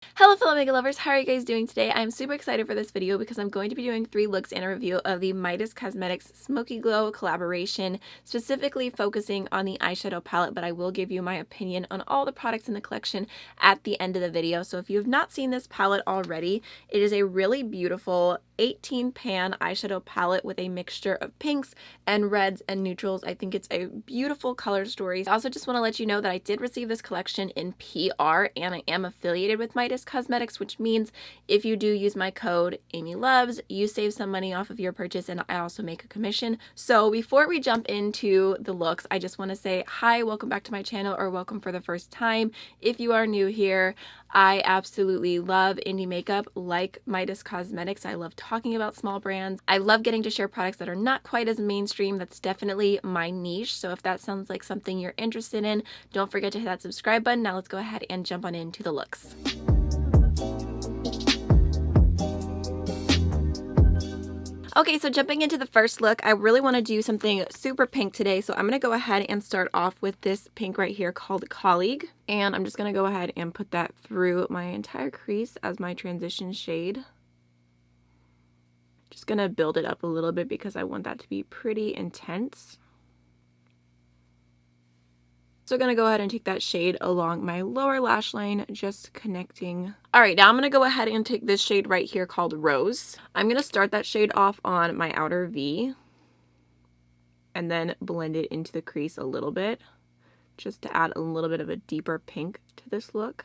Hello fellow makeup lovers, how are you guys doing today? I'm super excited for this video because I'm going to be doing 3 looks and a review of the Midas Cosmetics Smokey Glow collaboration, specifically focusing on the eyeshadow palette, but I will give you my opinion on all the products in the collection at the end of the video. So if you have not seen this palette already, it is a really beautiful 18 pan eyeshadow palette with a mixture of pinks and reds and neutrals. I think it's a beautiful color story. I also just want to let you know that I did receive this collection in PR and I am affiliated with Midas Cosmetics, which means if you do use my code AMYLOVES, you save some money off of your purchase and I also make a commission. So before we jump into the looks, I just want to say hi, welcome back to my channel, or welcome for the first time. If you are new here, I absolutely love indie makeup like Midas Cosmetics. I love talking about small brands. I love getting to share products that are not quite as mainstream. That's definitely my niche. So if that sounds like something you're interested in, don't forget to hit that subscribe button. Now let's go ahead and jump on into the looks. Okay, so jumping into the first look, I really want to do something super pink today. So I'm going to go ahead and start off with this pink right here called Colleague. And I'm just going to go ahead and put that through my entire crease as my transition shade. Just going to build it up a little bit because I want that to be pretty intense. So I'm going to go ahead and take that shade along my lower lash line, just connecting. All right, now I'm going to go ahead and take this shade right here called Rose. I'm going to start that shade off on my outer V and then blend it into the crease a little bit, just to add a little bit of a deeper pink to this look.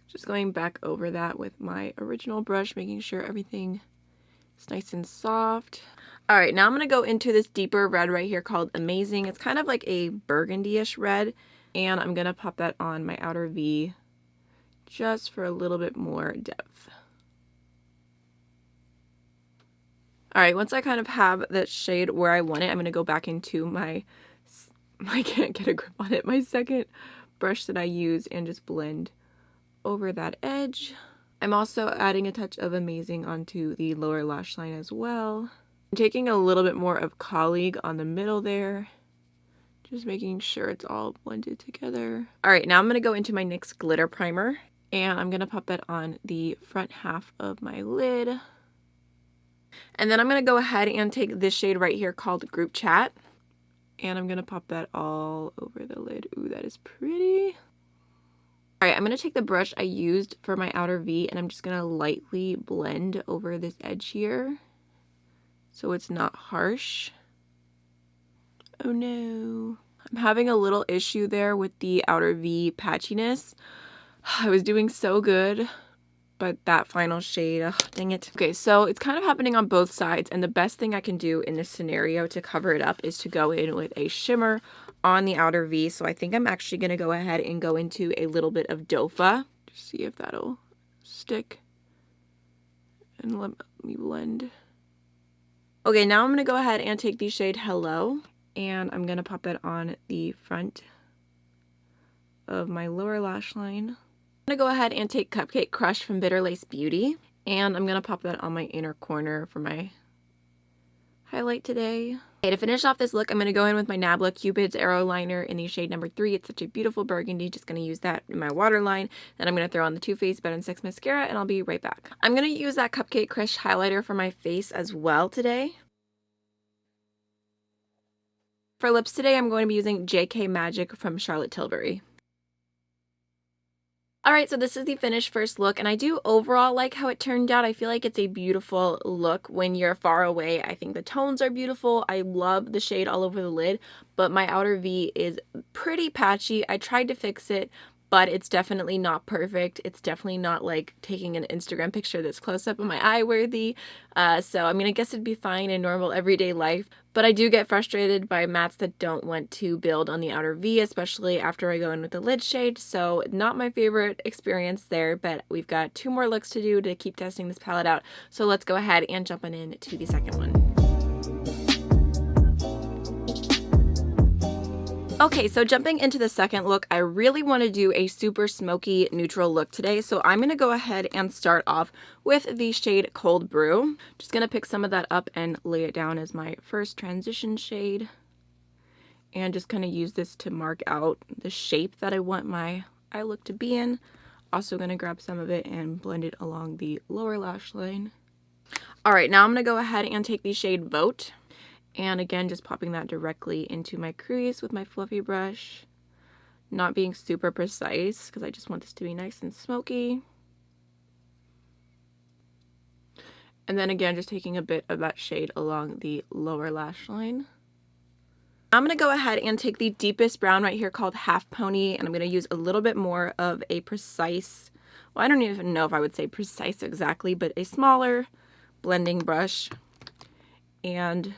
Just going back over that with my original brush, making sure everything is nice and soft. All right, now I'm going to go into this deeper red right here called Amazing. It's kind of like a burgundy-ish red, and I'm going to pop that on my outer V just for a little bit more depth. All right, once I kind of have that shade where I want it, I'm going to go back into I can't get a grip on it, my second brush that I use, and just blend over that edge. I'm also adding a touch of Amazing onto the lower lash line as well. I'm taking a little bit more of Colleague on the middle there, just making sure it's all blended together. All right, now I'm going to go into my NYX glitter primer, and I'm going to pop that on the front half of my lid. And then I'm going to go ahead and take this shade right here called Group Chat, and I'm going to pop that all over the lid. Ooh, that is pretty. All right, I'm going to take the brush I used for my outer V, and I'm just going to lightly blend over this edge here, so it's not harsh. Oh no. I'm having a little issue there with the outer V patchiness. I was doing so good, but that final shade, ugh, dang it. Okay, so it's kind of happening on both sides, and the best thing I can do in this scenario to cover it up is to go in with a shimmer on the outer V. So I think I'm actually going to go ahead and go into a little bit of Dofa to see if that'll stick. And let me blend. Okay, now I'm going to go ahead and take the shade Hello, and I'm going to pop that on the front of my lower lash line. I'm going to go ahead and take Cupcake Crush from Bitter Lace Beauty, and I'm going to pop that on my inner corner for my highlight today. Okay, to finish off this look, I'm going to go in with my Nabla Cupid's Aero Liner in the shade number 3. It's such a beautiful burgundy. Just going to use that in my waterline. Then I'm going to throw on the Too Faced Better Than Sex Mascara, and I'll be right back. I'm going to use that Cupcake Crush highlighter for my face as well today. For lips today, I'm going to be using JK Magic from Charlotte Tilbury. Alright, so this is the finished first look, and I do overall like how it turned out. I feel like it's a beautiful look when you're far away. I think the tones are beautiful. I love the shade all over the lid, but my outer V is pretty patchy. I tried to fix it, but it's definitely not perfect. It's definitely not like taking an Instagram picture that's close up of my eye worthy. So, I mean, I guess it'd be fine in normal everyday life, but I do get frustrated by mattes that don't want to build on the outer V, especially after I go in with the lid shade. So not my favorite experience there, but we've got 2 more looks to do to keep testing this palette out. So let's go ahead and jump on into the second one. Okay, so jumping into the second look, I really want to do a super smoky neutral look today. So I'm going to go ahead and start off with the shade Cold Brew. Just going to pick some of that up and lay it down as my first transition shade. And just kind of use this to mark out the shape that I want my eye look to be in. Also going to grab some of it and blend it along the lower lash line. Alright, now I'm going to go ahead and take the shade Vote. And again, just popping that directly into my crease with my fluffy brush. Not being super precise because I just want this to be nice and smoky. And then again, just taking a bit of that shade along the lower lash line. I'm going to go ahead and take the deepest brown right here called Half Pony, and I'm going to use a little bit more of a precise, well, I don't even know if I would say precise exactly, but a smaller blending brush. And I'm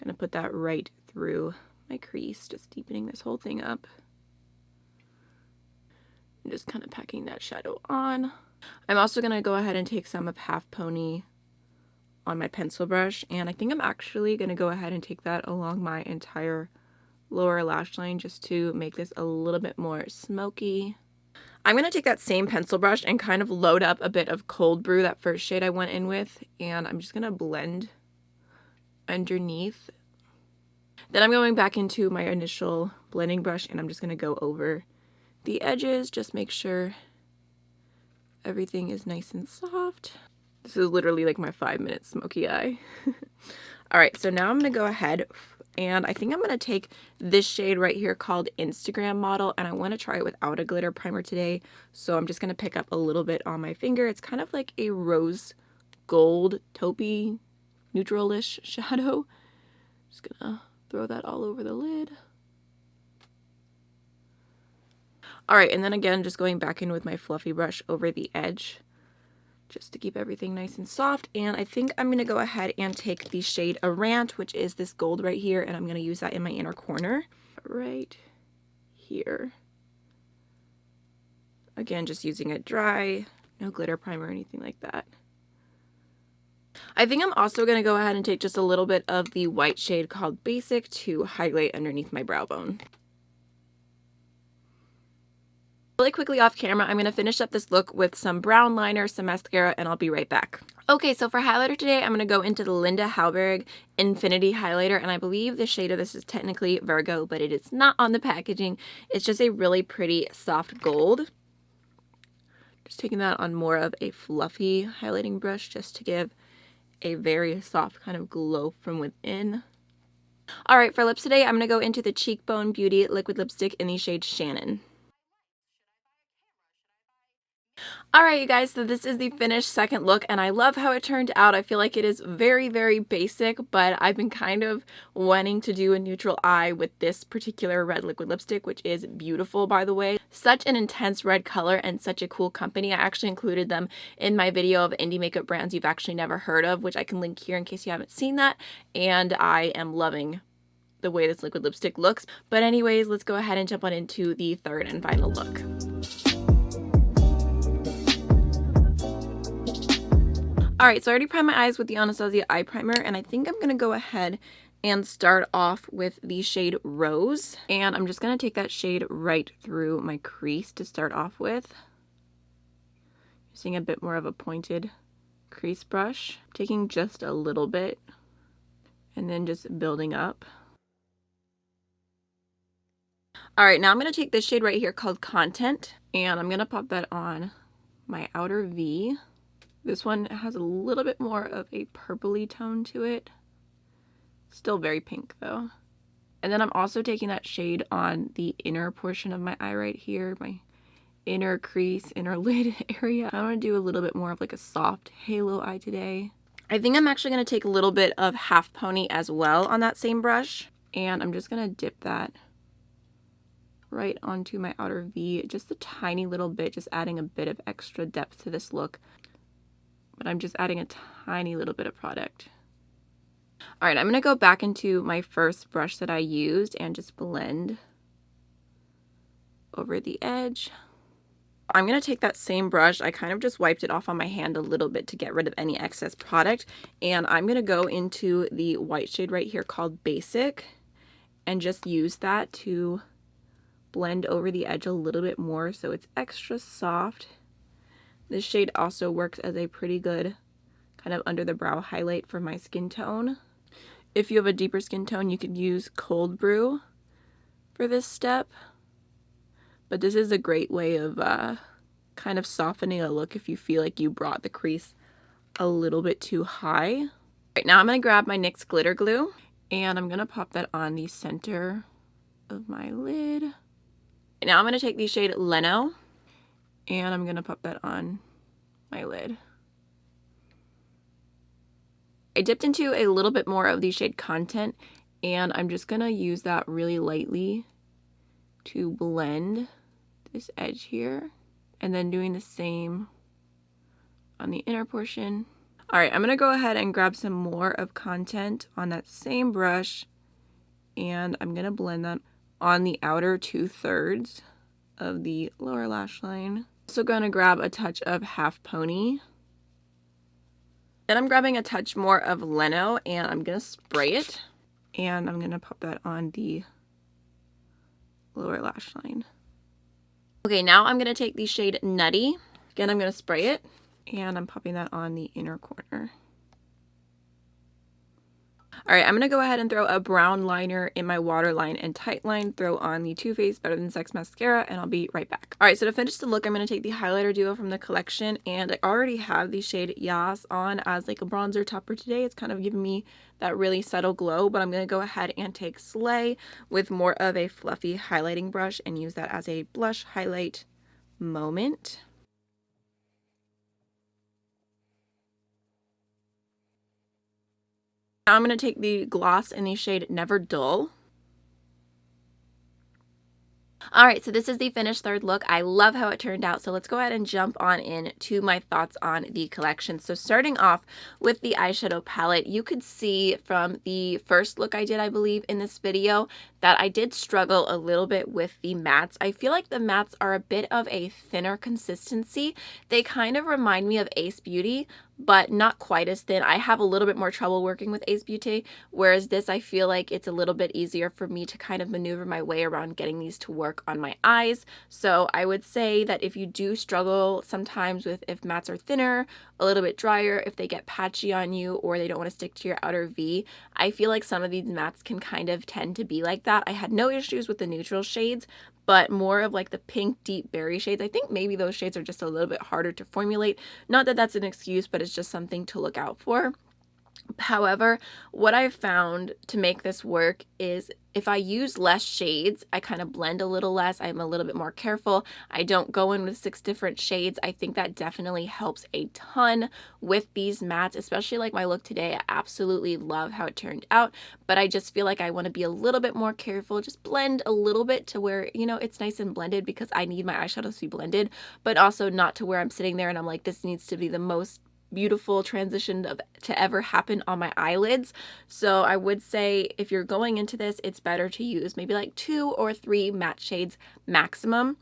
going to put that right through my crease, just deepening this whole thing up. And just kind of packing that shadow on. I'm also going to go ahead and take some of Half Pony on my pencil brush, and I think I'm actually going to go ahead and take that along my entire lower lash line just to make this a little bit more smoky. I'm going to take that same pencil brush and kind of load up a bit of Cold Brew, that first shade I went in with, and I'm just going to blend underneath. Then I'm going back into my initial blending brush and I'm just going to go over the edges, just make sure everything is nice and soft. This is literally like my 5-minute smoky eye. Alright, so now I'm going to go ahead and I think I'm going to take this shade right here called Instagram Model, and I want to try it without a glitter primer today. So I'm just going to pick up a little bit on my finger. It's kind of like a rose gold taupey neutral-ish shadow. Just going to throw that all over the lid. Alright, and then again, just going back in with my fluffy brush over the edge, just to keep everything nice and soft. And I think I'm going to go ahead and take the shade Errant, which is this gold right here, and I'm going to use that in my inner corner right here. Again, just using it dry, no glitter primer or anything like that. I think I'm also going to go ahead and take just a little bit of the white shade called Basic to highlight underneath my brow bone. Really quickly off camera, I'm going to finish up this look with some brown liner, some mascara, and I'll be right back. Okay, so for highlighter today, I'm going to go into the Linda Hauberg Infinity Highlighter, and I believe the shade of this is technically Virgo, but it is not on the packaging. It's just a really pretty soft gold. Just taking that on more of a fluffy highlighting brush just to give a very soft kind of glow from within. Alright, for lips today, I'm going to go into the Cheekbone Beauty Liquid Lipstick in the shade Shannon. Alright you guys, so this is the finished second look and I love how it turned out. I feel like it is very, very basic, but I've been kind of wanting to do a neutral eye with this particular red liquid lipstick, which is beautiful, by the way. Such an intense red color and such a cool company. I actually included them in my video of indie makeup brands you've actually never heard of, which I can link here in case you haven't seen that, and I am loving the way this liquid lipstick looks. But anyways, let's go ahead and jump on into the third and final look. Alright, so I already primed my eyes with the Anastasia eye primer, and I think I'm going to go ahead and start off with the shade Rose. And I'm just going to take that shade right through my crease to start off with. Using a bit more of a pointed crease brush. Taking just a little bit, and then just building up. Alright, now I'm going to take this shade right here called Content, and I'm going to pop that on my outer V. This one has a little bit more of a purpley tone to it. Still very pink though. And then I'm also taking that shade on the inner portion of my eye right here, my inner crease, inner lid area. I want to do a little bit more of like a soft halo eye today. I think I'm actually going to take a little bit of Half Pony as well on that same brush. And I'm just going to dip that right onto my outer V, just a tiny little bit, just adding a bit of extra depth to this look. But I'm just adding a tiny little bit of product. Alright, I'm going to go back into my first brush that I used and just blend over the edge. I'm going to take that same brush, I kind of just wiped it off on my hand a little bit to get rid of any excess product, and I'm going to go into the white shade right here called Basic and just use that to blend over the edge a little bit more so it's extra soft. This shade also works as a pretty good kind of under the brow highlight for my skin tone. If you have a deeper skin tone, you could use Cold Brew for this step. But this is a great way of kind of softening a look if you feel like you brought the crease a little bit too high. Right, now I'm going to grab my NYX glitter glue and I'm going to pop that on the center of my lid. Now I'm going to take the shade Leno and I'm going to pop that on my lid. I dipped into a little bit more of the shade Content and I'm just going to use that really lightly to blend this edge here, and then doing the same on the inner portion. All right, I'm going to go ahead and grab some more of Content on that same brush, and I'm going to blend that on the outer 2/3 of the lower lash line. Also going to grab a touch of Half Pony. Then I'm grabbing a touch more of Leno and I'm going to spray it, and I'm going to pop that on the lower lash line. Okay, now I'm going to take the shade Nutty. Again, I'm going to spray it, and I'm popping that on the inner corner. All right, I'm going to go ahead and throw a brown liner in my waterline and tightline, throw on the Too Faced Better Than Sex mascara, and I'll be right back. All right, so to finish the look, I'm going to take the highlighter duo from the collection, and I already have the shade Yas on as like a bronzer topper today. It's kind of giving me that really subtle glow, but I'm going to go ahead and take Slay with more of a fluffy highlighting brush and use that as a blush highlight moment. Now I'm going to take the gloss in the shade Never Dull. Alright, so this is the finished third look. I love how it turned out, so let's go ahead and jump on in to my thoughts on the collection. So starting off with the eyeshadow palette, you could see from the first look I did, I believe, in this video, that I did struggle a little bit with the mattes. I feel like the mattes are a bit of a thinner consistency. They kind of remind me of Ace Beauty, but not quite as thin. I have a little bit more trouble working with Ace Beauty, whereas this, I feel like it's a little bit easier for me to kind of maneuver my way around getting these to work on my eyes. So I would say that if you do struggle sometimes with if mattes are thinner, a little bit drier, if they get patchy on you, or they don't want to stick to your outer V, I feel like some of these mattes can kind of tend to be like that. I had no issues with the neutral shades, but more of like the pink deep berry shades. I think maybe those shades are just a little bit harder to formulate. Not that that's an excuse, but it's just something to look out for. However, what I've found to make this work is if I use less shades, I kind of blend a little less. I'm a little bit more careful. I don't go in with 6 different shades. I think that definitely helps a ton with these mattes, especially like my look today. I absolutely love how it turned out, but I just feel like I want to be a little bit more careful, just blend a little bit to where, you know, it's nice and blended, because I need my eyeshadows to be blended, but also not to where I'm sitting there and I'm like, this needs to be the most beautiful transition to ever happen on my eyelids. So I would say if you're going into this, it's better to use maybe like 2 or 3 matte shades maximum.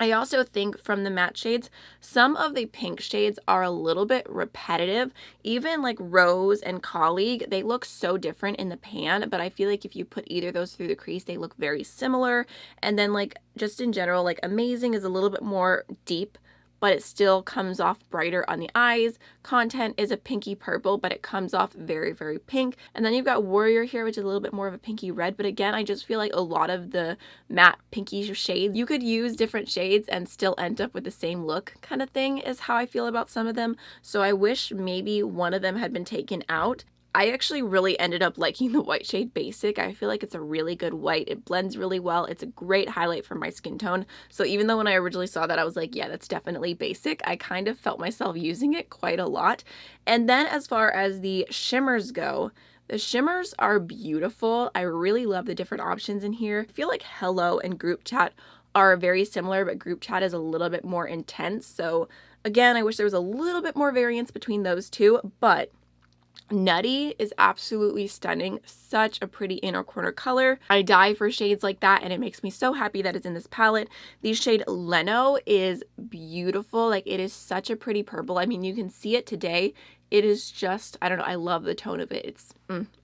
I also think from the matte shades, some of the pink shades are a little bit repetitive. Even like Rose and Colleague, they look so different in the pan, but I feel like if you put either of those through the crease, they look very similar. And then like just in general, like Amazing is a little bit more deep, but it still comes off brighter on the eyes. Content is a pinky purple, but it comes off very, very pink. And then you've got Warrior here, which is a little bit more of a pinky red. But again, I just feel like a lot of the matte pinky shades, you could use different shades and still end up with the same look kind of thing, is how I feel about some of them. So I wish maybe one of them had been taken out. I actually really ended up liking the white shade Basic. I feel like it's a really good white. It blends really well. It's a great highlight for my skin tone. So even though when I originally saw that, I was like, yeah, that's definitely Basic, I kind of felt myself using it quite a lot. And then as far as the shimmers go, the shimmers are beautiful. I really love the different options in here. I feel like Hello and Group Chat are very similar, but Group Chat is a little bit more intense. So again, I wish there was a little bit more variance between those two, but Nutty is absolutely stunning. Such a pretty inner corner color. I die for shades like that, and it makes me so happy that it's in this palette. The shade Leno is beautiful. Like, it is such a pretty purple. I mean, you can see it today it is just, I don't know, I love the tone of it.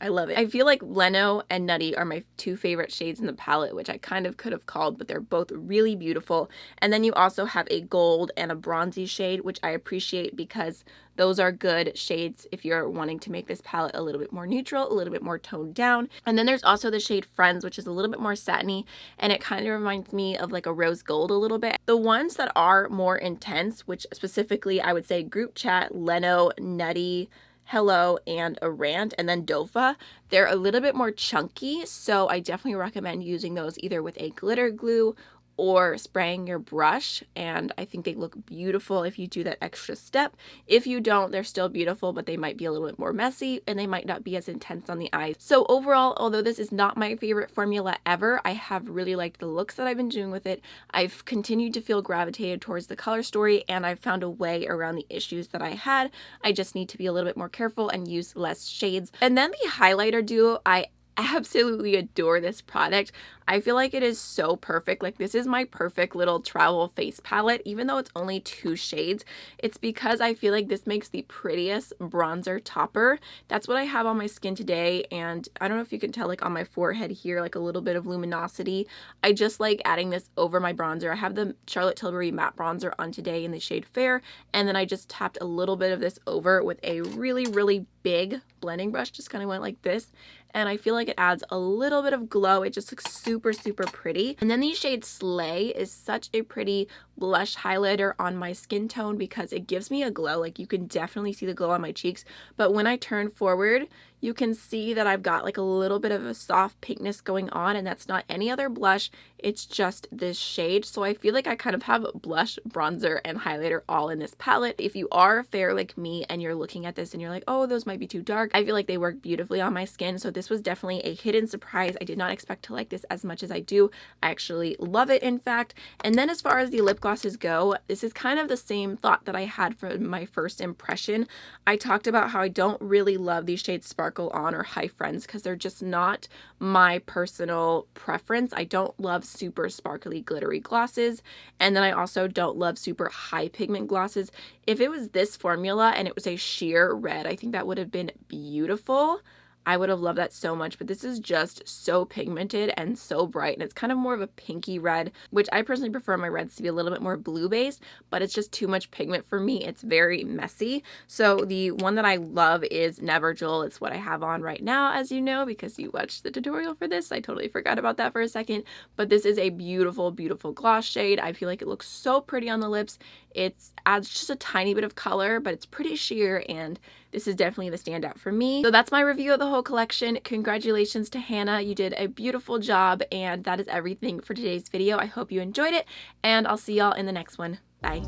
I love it. I feel like Leno and Nutty are my two favorite shades in the palette, which I kind of could have called, but they're both really beautiful. And then you also have a gold and a bronzy shade, which I appreciate because those are good shades if you're wanting to make this palette a little bit more neutral, a little bit more toned down. And then there's also the shade Friends, which is a little bit more satiny, and it kind of reminds me of like a rose gold a little bit. The ones that are more intense, which specifically I would say Group Chat, Leno, Nutty, Hello, and a Rant, and then Dofa, they're a little bit more chunky, so I definitely recommend using those either with a glitter glue or spraying your brush, and I think they look beautiful if you do that extra step. If you don't, they're still beautiful, but they might be a little bit more messy and they might not be as intense on the eyes. So overall, although this is not my favorite formula ever, I have really liked the looks that I've been doing with it. I've continued to feel gravitated towards the color story, and I've found a way around the issues that I had. I just need to be a little bit more careful and use less shades. And then the highlighter duo, I absolutely adore this product. I feel like it is so perfect. Like, this is my perfect little travel face palette, even though it's only 2 shades. It's because I feel like this makes the prettiest bronzer topper. That's what I have on my skin today, and I don't know if you can tell, like on my forehead here, like a little bit of luminosity. I just like adding this over my bronzer. I have the Charlotte Tilbury matte bronzer on today in the shade Fair, and then I just tapped a little bit of this over with a really, really big blending brush. Just kind of went like this, and I feel like it adds a little bit of glow. It just looks super, super pretty. And then the shade Slay is such a pretty blush highlighter on my skin tone because it gives me a glow. Like, you can definitely see the glow on my cheeks, but when I turn forward, you can see that I've got like a little bit of a soft pinkness going on, and that's not any other blush, it's just this shade. So I feel like I kind of have blush, bronzer, and highlighter all in this palette. If you are fair like me and you're looking at this and you're like, oh, those might be too dark, I feel like they work beautifully on my skin. So this was definitely a hidden surprise. I did not expect to like this as much as I do. I actually love it, in fact. And then as far as the lip glosses go, this is kind of the same thought that I had for my first impression. I talked about how I don't really love these shades Sparkle On or Hi Friends because they're just not my personal preference. I don't love super sparkly glittery glosses, and then I also don't love super high pigment glosses. If it was this formula and it was a sheer red, I think that would have been beautiful. I would have loved that so much, but this is just so pigmented and so bright, and it's kind of more of a pinky red, which I personally prefer my reds to be a little bit more blue based, but it's just too much pigment for me. It's very messy. So the one that I love is Never Jewel. It's what I have on right now, as you know, because you watched the tutorial for this. I totally forgot about that for a second, but this is a beautiful, beautiful gloss shade. I feel like it looks so pretty on the lips. It adds just a tiny bit of color, but it's pretty sheer, and this is definitely the standout for me. So that's my review of the whole collection. Congratulations to Hannah. You did a beautiful job, and that is everything for today's video. I hope you enjoyed it, and I'll see y'all in the next one. Bye.